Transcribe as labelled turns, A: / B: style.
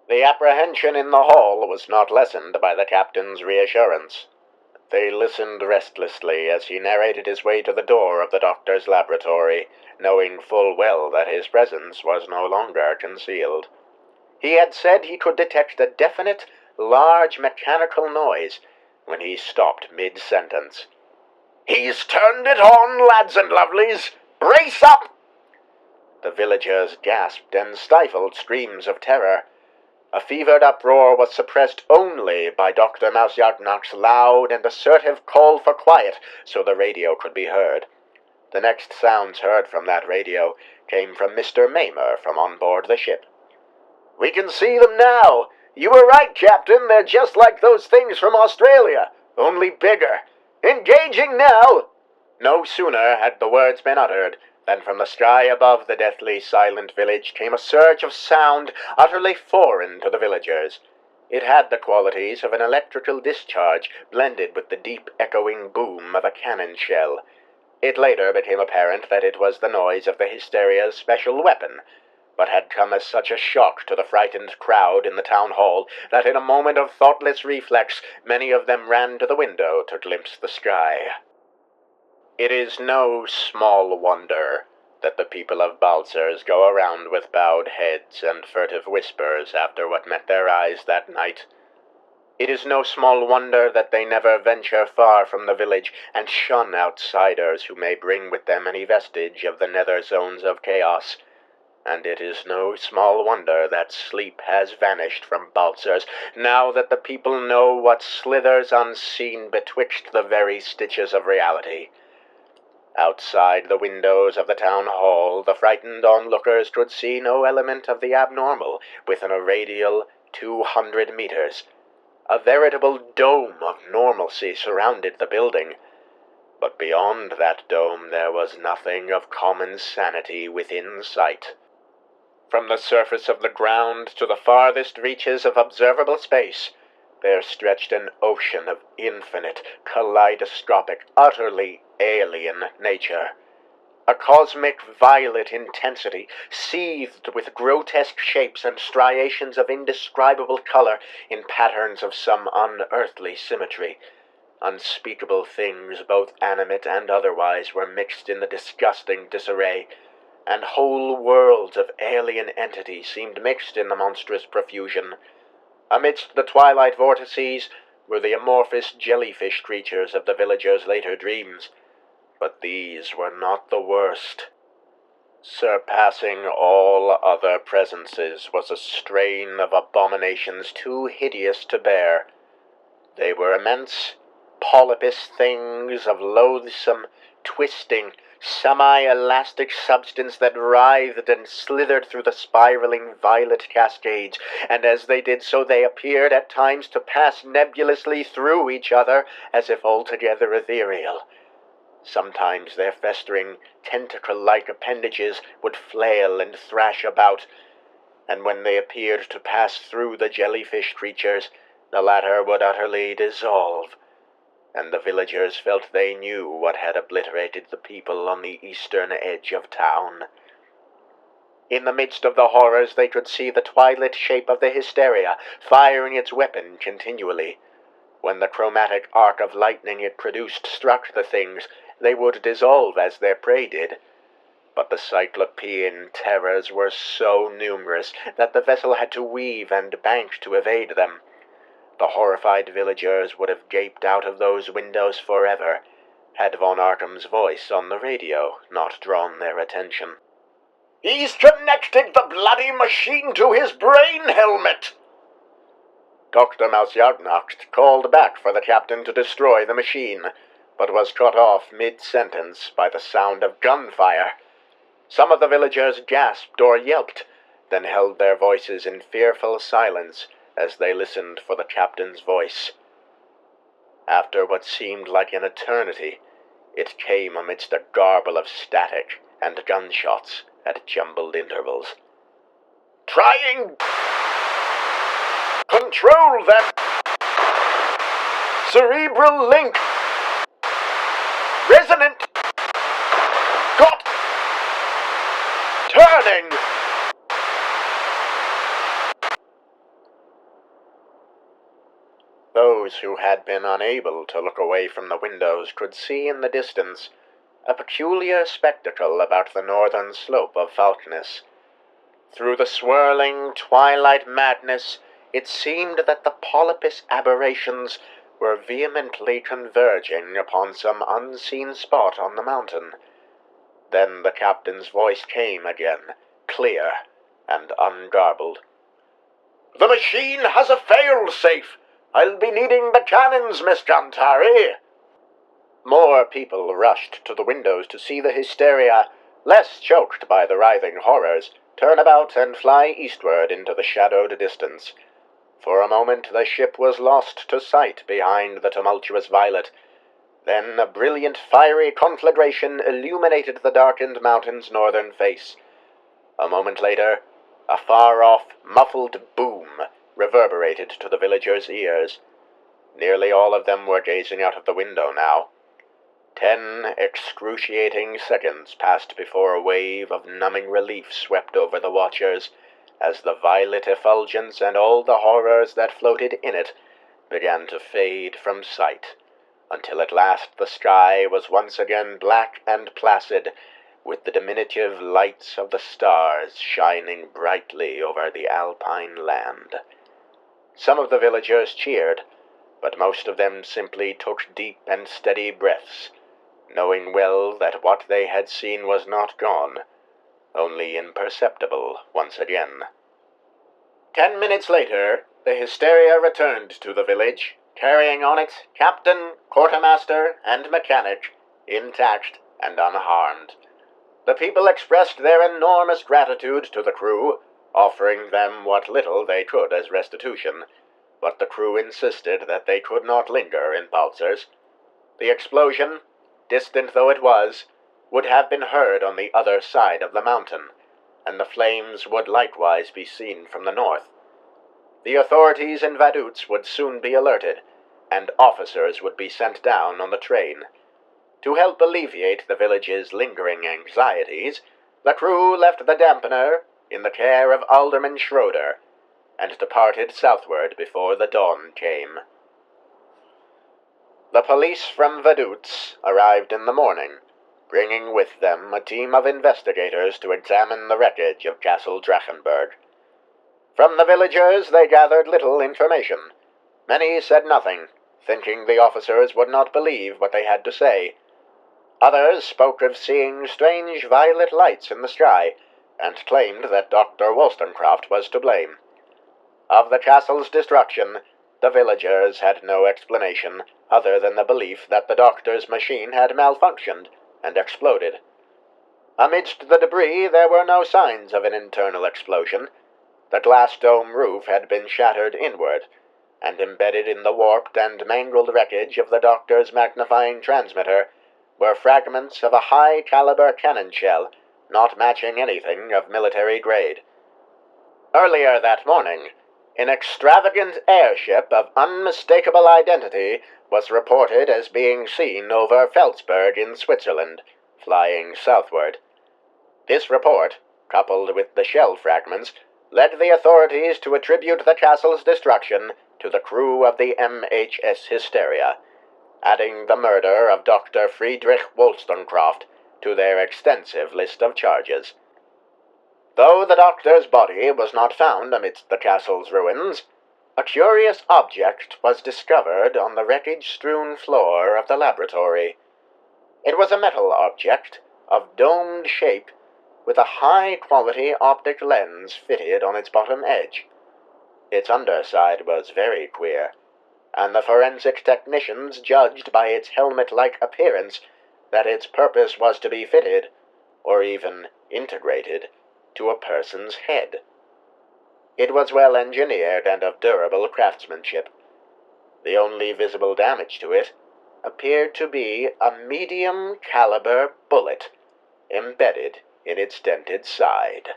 A: The apprehension in the hall was not lessened by the captain's reassurance. They listened restlessly as he narrated his way to the door of the doctor's laboratory, knowing full well that his presence was no longer concealed. He had said he could detect a definite, large mechanical noise when he stopped mid-sentence. "He's turned it on, lads and lovelies! Brace up!" The villagers gasped and stifled screams of terror. A fevered uproar was suppressed only by Dr. Mouseyartnock's loud and assertive call for quiet so the radio could be heard. The next sounds heard from that radio came from Mr. Mamer from on board the ship. "We can see them now. You were right, Captain. They're just like those things from Australia, only bigger. Engaging now!" No sooner had the words been uttered than from the sky above the deathly silent village came a surge of sound utterly foreign to the villagers. It had the qualities of an electrical discharge blended with the deep echoing boom of a cannon shell. It later became apparent that it was the noise of the Hysteria's special weapon, but had come as such a shock to the frightened crowd in the town hall that in a moment of thoughtless reflex many of them ran to the window to glimpse the sky. It is no small wonder that the people of Balzers go around with bowed heads and furtive whispers after what met their eyes that night. It is no small wonder that they never venture far from the village and shun outsiders who may bring with them any vestige of the nether zones of chaos. And it is no small wonder that sleep has vanished from Balzers, now that the people know what slithers unseen betwixt the very stitches of reality. Outside the windows of the town hall, the frightened onlookers could see no element of the abnormal within a radial 200 meters. A veritable dome of normalcy surrounded the building. But beyond that dome there was nothing of common sanity within sight. From the surface of the ground to the farthest reaches of observable space, there stretched an ocean of infinite, kaleidoscopic, utterly alien nature. A cosmic violet intensity, seethed with grotesque shapes and striations of indescribable color in patterns of some unearthly symmetry. Unspeakable things, both animate and otherwise, were mixed in the disgusting disarray, and whole worlds of alien entity seemed mixed in the monstrous profusion. Amidst the twilight vortices were the amorphous jellyfish creatures of the villagers' later dreams, but these were not the worst. Surpassing all other presences was a strain of abominations too hideous to bear. They were immense, polypous things of loathsome, twisting, semi-elastic substance that writhed and slithered through the spiraling violet cascades, and as they did so they appeared at times to pass nebulously through each other as if altogether ethereal. Sometimes their festering, tentacle-like appendages would flail and thrash about, and when they appeared to pass through the jellyfish creatures, the latter would utterly dissolve, and the villagers felt they knew what had obliterated the people on the eastern edge of town. In the midst of the horrors they could see the twilit shape of the Hysteria, firing its weapon continually. When the chromatic arc of lightning it produced struck the things, they would dissolve as their prey did. But the cyclopean terrors were so numerous that the vessel had to weave and bank to evade them. The horrified villagers would have gaped out of those windows forever, had von Arkham's voice on the radio not drawn their attention. "He's connected the bloody machine to his brain helmet!" Dr. Mouseyartnock called back for the captain to destroy the machine, but was cut off mid-sentence by the sound of gunfire. Some of the villagers gasped or yelped, then held their voices in fearful silence as they listened for the captain's voice. After what seemed like an eternity, it came amidst a garble of static and gunshots at jumbled intervals. "Trying! Control them! Cerebral link! Resonant! Got! Turning!" Those who had been unable to look away from the windows could see in the distance a peculiar spectacle about the northern slope of Falkness. Through the swirling twilight madness, it seemed that the polypus aberrations were vehemently converging upon some unseen spot on the mountain. Then the captain's voice came again, clear and ungarbled. "The machine has a fail-safe! I'll be needing the cannons, Miss Gantari!" More people rushed to the windows to see the Hysteria, less choked by the writhing horrors, turn about and fly eastward into the shadowed distance. For a moment the ship was lost to sight behind the tumultuous violet. Then a brilliant fiery conflagration illuminated the darkened mountain's northern face. A moment later, a far-off, muffled boom reverberated to the villagers' ears. Nearly all of them were gazing out of the window now. 10 excruciating seconds passed before a wave of numbing relief swept over the watchers, as the violet effulgence and all the horrors that floated in it began to fade from sight, until at last the sky was once again black and placid, with the diminutive lights of the stars shining brightly over the alpine land. Some of the villagers cheered, but most of them simply took deep and steady breaths, knowing well that what they had seen was not gone, only imperceptible once again. 10 minutes later, the Hysteria returned to the village, carrying on it captain, quartermaster, and mechanic, intact and unharmed. The people expressed their enormous gratitude to the crew, offering them what little they could as restitution, but the crew insisted that they could not linger in Balzers. The explosion, distant though it was, would have been heard on the other side of the mountain, and the flames would likewise be seen from the north. The authorities in Vaduz would soon be alerted, and officers would be sent down on the train. To help alleviate the village's lingering anxieties, the crew left the dampener in the care of Alderman Schroeder, and departed southward before the dawn came. The police from Vaduz arrived in the morning, bringing with them a team of investigators to examine the wreckage of Castle Drachenberg. From the villagers they gathered little information. Many said nothing, thinking the officers would not believe what they had to say. Others spoke of seeing strange violet lights in the sky, and claimed that Dr. WOLLSTONECROFT was to blame. Of the castle's destruction, the villagers had no explanation other than the belief that the doctor's machine had malfunctioned and exploded. Amidst the debris there were no signs of an internal explosion. The glass dome roof had been shattered inward, and embedded in the warped and mangled wreckage of the doctor's magnifying transmitter were fragments of a high-caliber cannon shell, not matching anything of military grade. Earlier that morning, an extravagant airship of unmistakable identity was reported as being seen over Pfälzberg in Switzerland, flying southward. This report, coupled with the shell fragments, led the authorities to attribute the castle's destruction to the crew of the MHS Hysteria, adding the murder of Dr. Friedrich WOLLSTONECROFT to their extensive list of charges. Though the doctor's body was not found amidst the castle's ruins, a curious object was discovered on the wreckage-strewn floor of the laboratory. It was a metal object of domed shape, with a high-quality optic lens fitted on its bottom edge. Its underside was very queer, and the forensic technicians judged by its helmet-like appearance that its purpose was to be fitted, or even integrated, to a person's head. It was well engineered and of durable craftsmanship. The only visible damage to it appeared to be a medium-caliber bullet embedded in its dented side.